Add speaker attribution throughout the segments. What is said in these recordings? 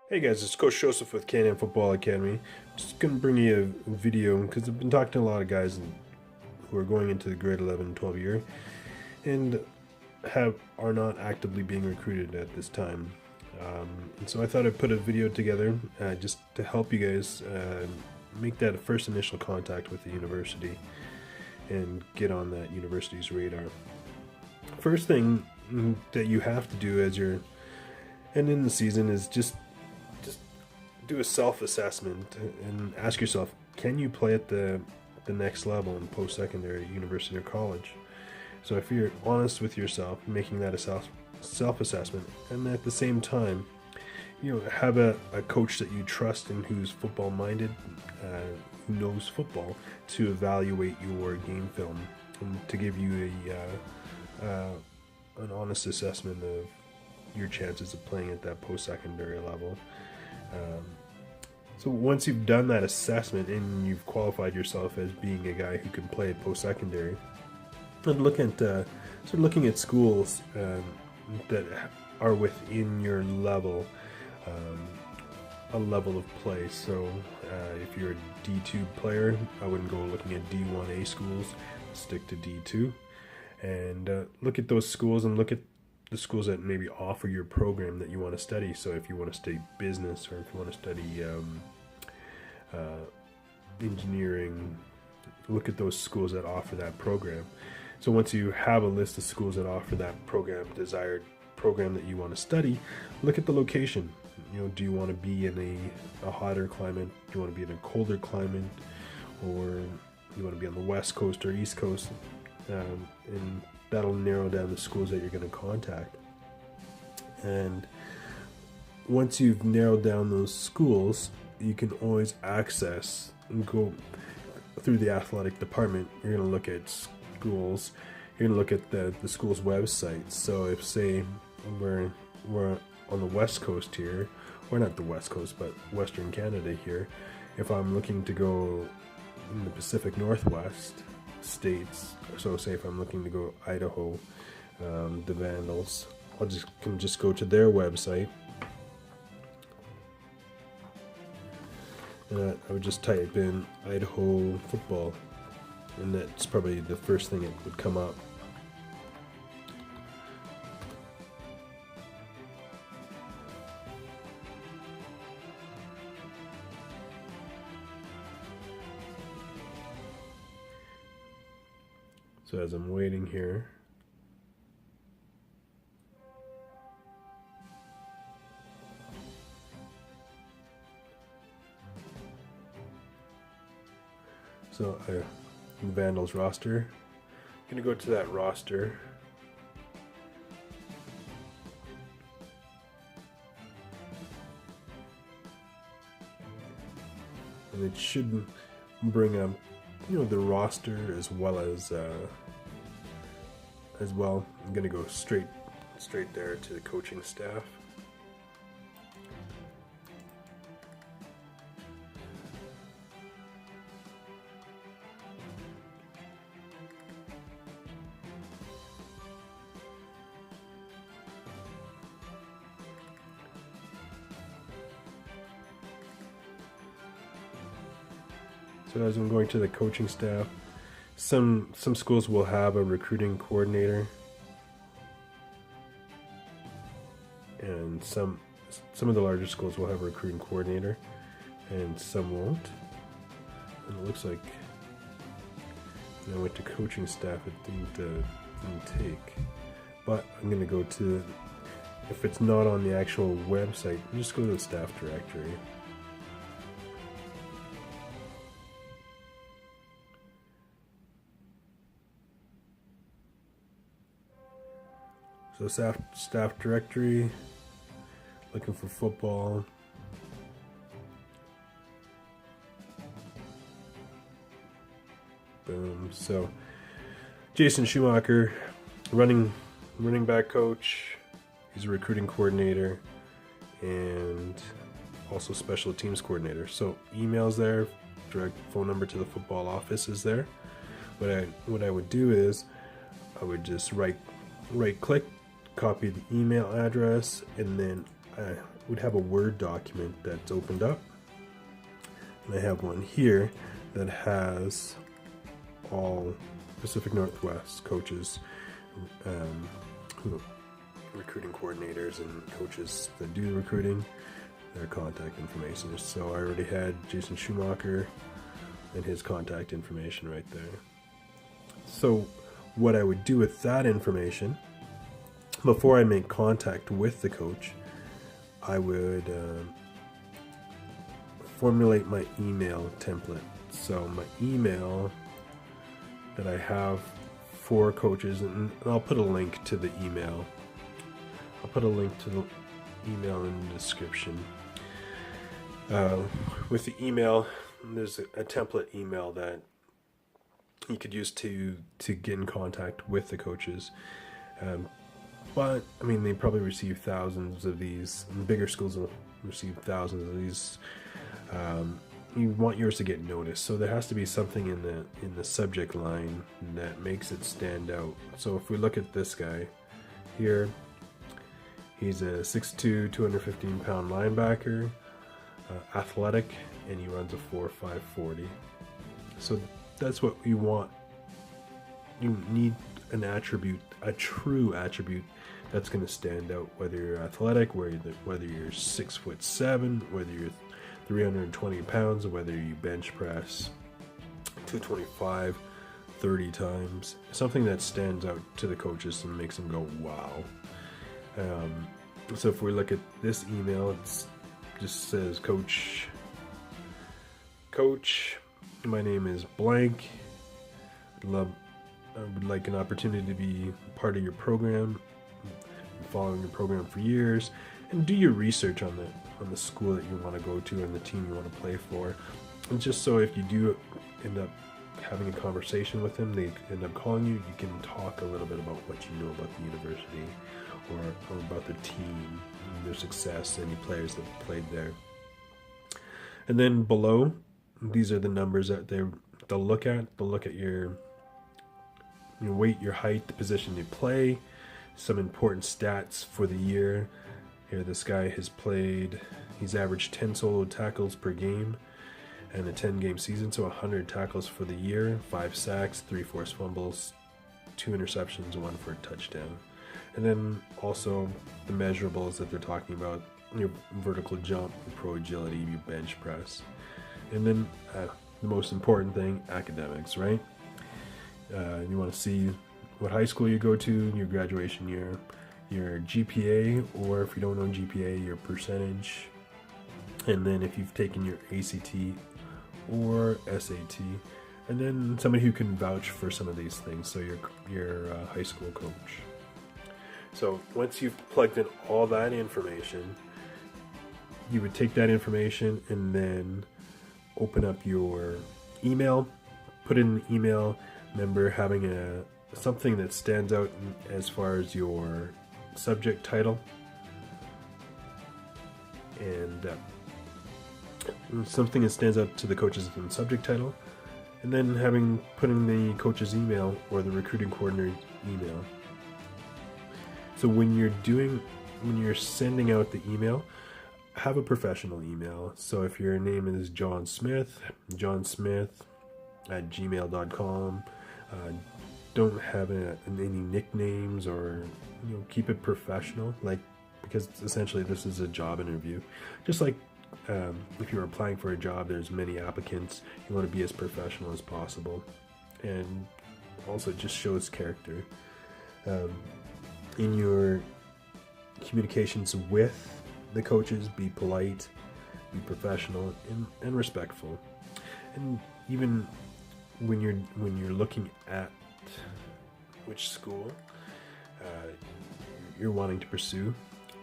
Speaker 1: Hey guys, it's Coach Joseph with Can Football Academy. Just gonna bring you a video because I've been talking to a lot of guys who are going into the grade 11 and 12 year and are not actively being recruited at this time. And so I thought I'd put a video together just to help you guys make that first initial contact with the university and get on that university's radar. First thing that you have to do as you're ending the season is just do a self-assessment and ask yourself, can you play at the next level in post-secondary, university, or college? So if you're honest with yourself, making that a self-assessment, and at the same time, have a coach that you trust and who's football-minded, who knows football, to evaluate your game film and to give you an honest assessment of your chances of playing at that post-secondary level. So once you've done that assessment and you've qualified yourself as being a guy who can play post-secondary, and start looking at schools that are within your level, a level of play. So if you're a D2 player, I wouldn't go looking at D1A schools. Stick to D2, and look at those schools and look at the schools that maybe offer your program that you want to study. So if you want to study business, or if you want to study engineering, look at those schools that offer that program. So once you have a list of schools that offer that desired program that you want to study, look at the location. Do you want to be in a hotter climate? Do you want to be in a colder climate? Or you want to be on the west coast or east coast? And that'll narrow down the schools that you're going to contact. And once you've narrowed down those schools, you can always access and go through the athletic department. You're going to look at schools. You're going to look at the school's websites. So if, say, we're on the west coast here, or not the west coast, but Western Canada here, if I'm looking to go in the Pacific Northwest states, so say if I'm looking to go Idaho, the Vandals, can just go to their website, and I would just type in Idaho football, and that's probably the first thing that would come up. So as I'm waiting here, so the Vandals roster, I'm going to go to that roster. And it should bring up the roster as well. I'm gonna go straight there to the coaching staff. So as I'm going to the coaching staff, some schools will have a recruiting coordinator, and some of the larger schools will have a recruiting coordinator, and some won't. And it looks like when I went to coaching staff, it didn't take. But I'm gonna go to, if it's not on the actual website, just go to the staff directory. So staff directory, looking for football. Boom. So Jason Schumacher, running back coach. He's a recruiting coordinator and also special teams coordinator. So emails there, direct phone number to the football office is there. What I would do is I would just right click, copy the email address, and then would have a Word document that's opened up. And I have one here that has all Pacific Northwest coaches, recruiting coordinators and coaches that do the recruiting, their contact information. So I already had Jason Schumacher and his contact information right there. So what I would do with that information, before I make contact with the coach, I would formulate my email template. So my email that I have for coaches, and I'll put a link to the email. I'll put a link to the email in the description. With the email, there's a template email that you could use to get in contact with the coaches. But I mean, they probably receive thousands of these. And the bigger schools will receive thousands of these. You want yours to get noticed, so there has to be something in the subject line that makes it stand out. So if we look at this guy here, he's a 6'2", 215-pound linebacker, athletic, and he runs a 4.5 40. So that's what you want. You need an attribute, a true attribute that's going to stand out. Whether you're athletic, whether you're 6'7", whether you're 320 pounds, whether you bench press 225 30 times, something that stands out to the coaches and makes them go wow. So if we look at this email, it just says, Coach, my name is blank. I would like an opportunity to be part of your program. I'm following your program for years, and do your research on the school that you want to go to and the team you want to play for. And just so if you do end up having a conversation with them, they end up calling you, you can talk a little bit about what you know about the university or about the team, their success, any players that played there. And then below, these are the numbers that they'll look at. They'll look at your weight, your height, the position you play, some important stats for the year. Here, this guy he's averaged 10 solo tackles per game and a 10-game season, so 100 tackles for the year, 5 sacks, 3 forced fumbles, 2 interceptions, 1 for a touchdown. And then also the measurables that they're talking about, your vertical jump, your pro agility, your bench press. And then the most important thing, academics, right? You want to see what high school you go to, your graduation year, your GPA, or if you don't know GPA, your percentage, and then if you've taken your ACT or SAT, and then somebody who can vouch for some of these things, so your high school coach. So once you've plugged in all that information, you would take that information and then open up your email, put in the email, remember having something that stands out as far as your subject title, and something that stands out to the coaches in the subject title, and then putting the coach's email or the recruiting coordinator's email. So when you're sending out the email, have a professional email. So if your name is John Smith at gmail.com, don't have any nicknames, or keep it professional, because essentially this is a job interview. Just like if you're applying for a job, there's many applicants. You want to be as professional as possible, and also it just shows character. In your communications with the coaches, be polite, be professional, and respectful. And even when you're looking at which school you're wanting to pursue,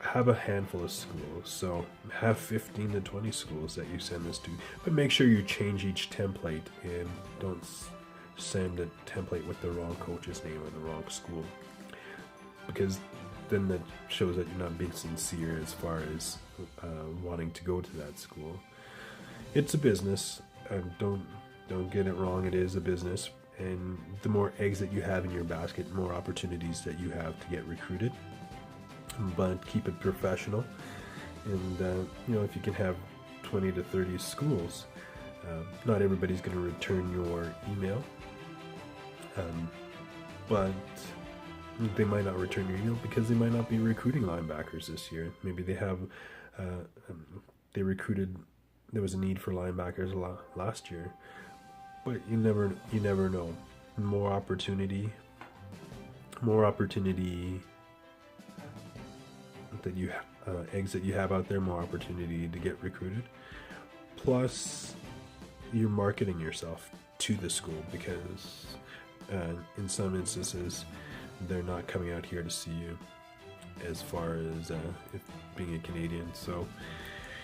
Speaker 1: have a handful of schools. So have 15 to 20 schools that you send this to, but make sure you change each template and don't send a template with the wrong coach's name or the wrong school, because then that shows that you're not being sincere as far as wanting to go to that school. It's a business. Don't get it wrong. It is a business, and the more eggs that you have in your basket, more opportunities that you have to get recruited. But keep it professional, And you know, if you can have 20 to 30 schools, not everybody's going to return your email, but they might not return your email because they might not be recruiting linebackers this year. Maybe they have they recruited, there was a need for linebackers last year, but you never know. More opportunity that you eggs that you have out there, more opportunity to get recruited. Plus, you're marketing yourself to the school, because in some instances they're not coming out here to see you, as far as being a Canadian. So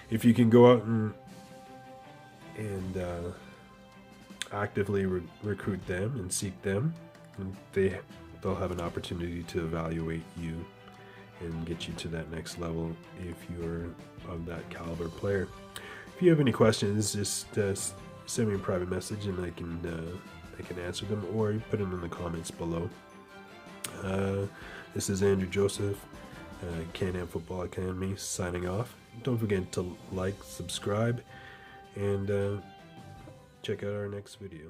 Speaker 1: if you can go out and actively recruit them and seek them, and they'll have an opportunity to evaluate you and get you to that next level if you're of that caliber player. If you have any questions, just send me a private message and I can answer them, or you put them in the comments below. This is Andrew Joseph, Can-Am Football Academy, signing off. Don't forget to like, subscribe, and check out our next video.